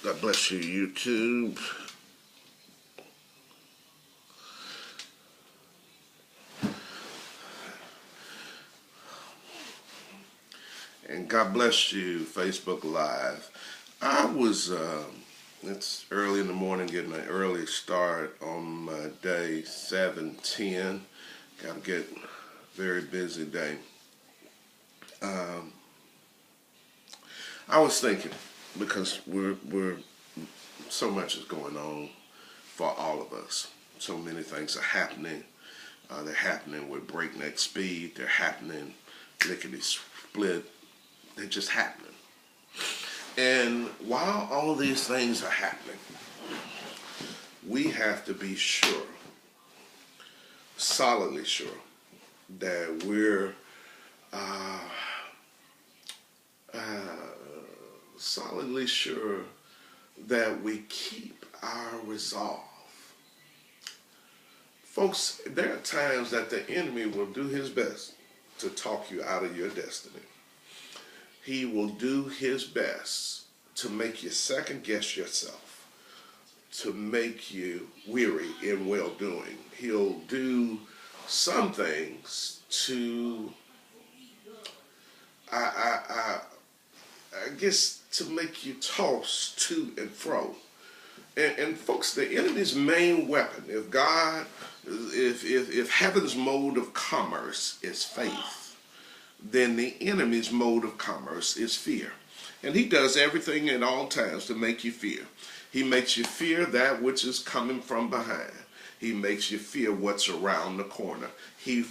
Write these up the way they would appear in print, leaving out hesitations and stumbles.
God bless you, YouTube. And God bless you, Facebook Live. It's early in the morning, getting an early start on my day, 7:10. Got to get a very busy day. I was thinking, because we're so much is going on for all of us. So many things are happening. They're happening with breakneck speed. They're happening lickety split. They're just happening. And while all these things are happening, we have to be sure, solidly sure, that we're solidly sure that we keep our resolve. Folks, there are times that the enemy will do his best to talk you out of your destiny. He will do his best to make you second guess yourself, to make you weary in well-doing. He'll do some things to, I guess, to make you toss to and fro. And folks, the enemy's main weapon, if heaven's mode of commerce is faith, then the enemy's mode of commerce is fear. And he does everything at all times to make you fear. He makes you fear that which is coming from behind. He makes you fear what's around the corner. He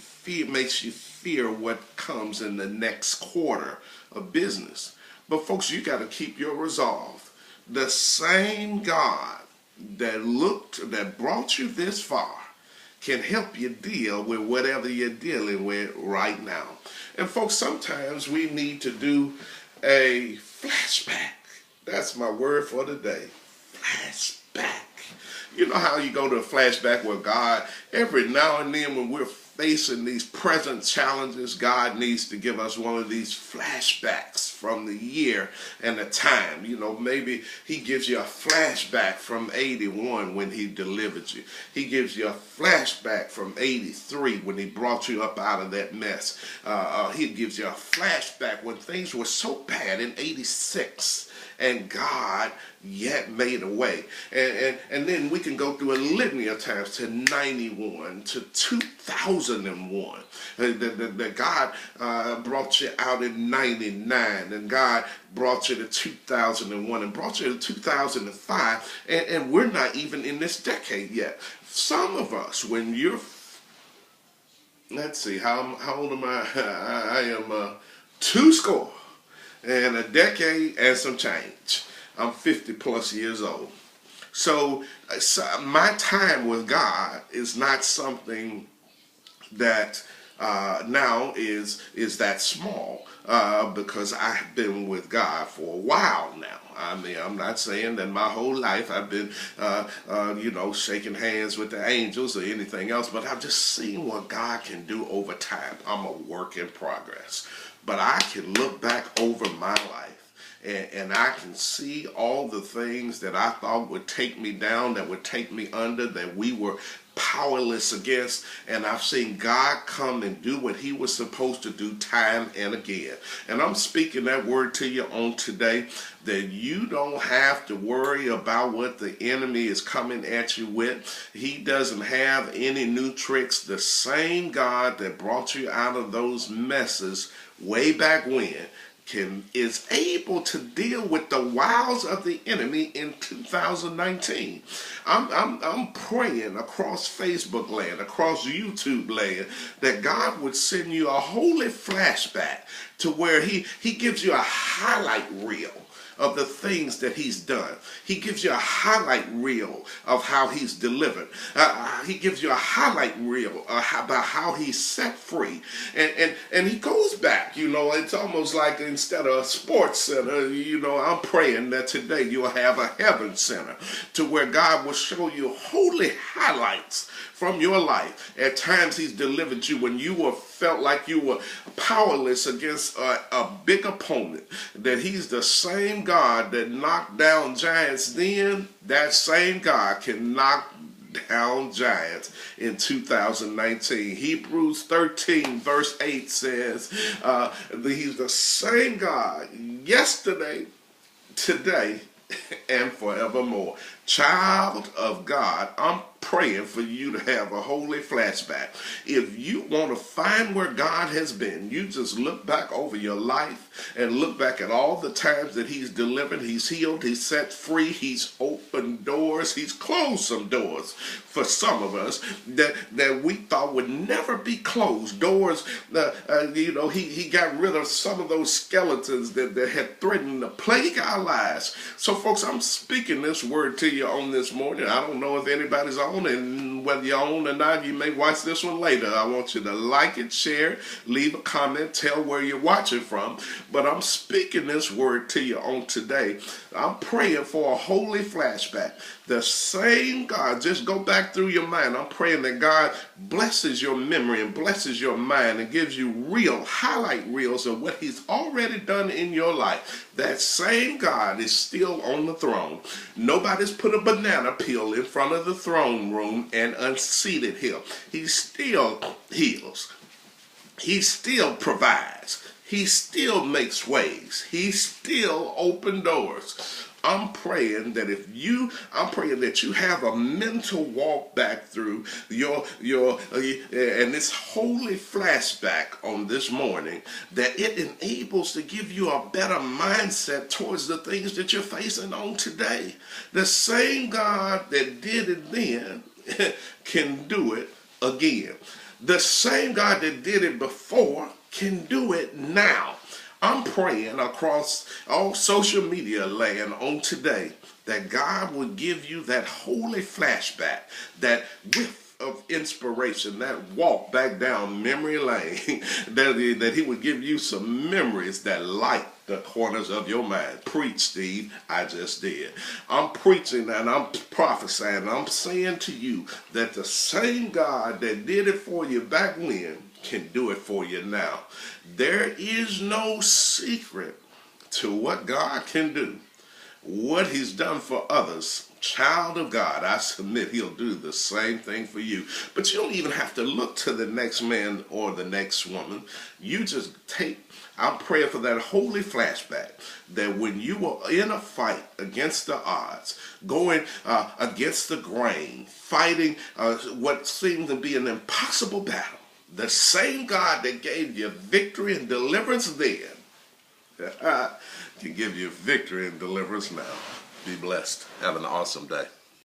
makes you fear what comes in the next quarter of business. But folks, you got to keep your resolve. The same God that brought you this far can help you deal with whatever you're dealing with right now. And folks, sometimes we need to do a flashback. That's my word for today. Flashback. You know how you go to a flashback where God, every now and then when we're facing these present challenges, God needs to give us one of these flashbacks from the year and the time. You know, maybe he gives you a flashback from 81 when he delivered you. He gives you a flashback from 83 when he brought you up out of that mess. He gives you a flashback when things were so bad in 86. And God yet made a way. And then we can go through a litany of times to 91, to 2001. That God brought you out in 99, and God brought you to 2001, and brought you to 2005, and we're not even in this decade yet. Some of us, when you're, let's see, how old am I? I am 20 and a decade and some change. I'm 50 plus years old. So my time with God is not something that now is that small, because I've been with God for a while now. I mean, I'm not saying that my whole life I've been, shaking hands with the angels or anything else, but I've just seen what God can do over time. I'm a work in progress. But I can look back over my life and I can see all the things that I thought would take me down, that would take me under, that we were powerless against, and I've seen God come and do what he was supposed to do time and again. And I'm speaking that word to you on today, that you don't have to worry about what the enemy is coming at you with. He doesn't have any new tricks. The same God that brought you out of those messes way back when is able to deal with the wiles of the enemy in 2019. I'm praying across Facebook land, across YouTube land, that God would send you a holy flashback to where he gives you a highlight reel of the things that he's done. He gives you a highlight reel of how he's delivered. He gives you a highlight reel about how he's set free. And he goes back, it's almost like instead of a sports center, I'm praying that today you'll have a heaven center to where God will show you holy highlights from your life. At times he's delivered you when you were felt like you were powerless against a big opponent, that he's the same God that knocked down giants then, that same God can knock down giants in 2019. Hebrews 13 verse 8 says he's the same God yesterday, today, and forevermore. Child of God, I'm praying for you to have a holy flashback. If you want to find where God has been, you just look back over your life and look back at all the times that he's delivered, he's healed, he's set free, he's opened doors, he's closed some doors for some of us that we thought would never be closed. Doors, he got rid of some of those skeletons that had threatened to plague our lives. So folks, I'm speaking this word to you on this morning. I don't know if anybody's on, and whether you're on or not, you may watch this one later. I want you to like it, share, leave a comment, tell where you're watching from. But I'm speaking this word to you on today. I'm praying for a holy flashback. The same God, just go back through your mind. I'm praying that God blesses your memory and blesses your mind and gives you real highlight reels of what he's already done in your life. That same God is still on the throne. Nobody's put a banana peel in front of the throne room and unseated him. He still heals. He still provides. He still makes ways. He still opens doors. I'm praying that you have a mental walk back through your and this holy flashback on this morning, that it enables to give you a better mindset towards the things that you're facing on today. The same God that did it then can do it again. The same God that did it before can do it now. I'm praying across all social media land on today that God will give you that holy flashback, that whiff of inspiration, that walk back down memory lane, that he would give you some memories that light the corners of your mind. Preach, Steve. I just did. I'm preaching and I'm prophesying. I'm saying to you that the same God that did it for you back when can do it for you now. There is no secret to what God can do. What he's done for others, child of God, I submit he'll do the same thing for you. But you don't even have to look to the next man or the next woman. You just I'm praying for that holy flashback, that when you were in a fight against the odds, going against the grain, fighting what seemed to be an impossible battle, the same God that gave you victory and deliverance then can give you victory and deliverance now. Be blessed. Have an awesome day.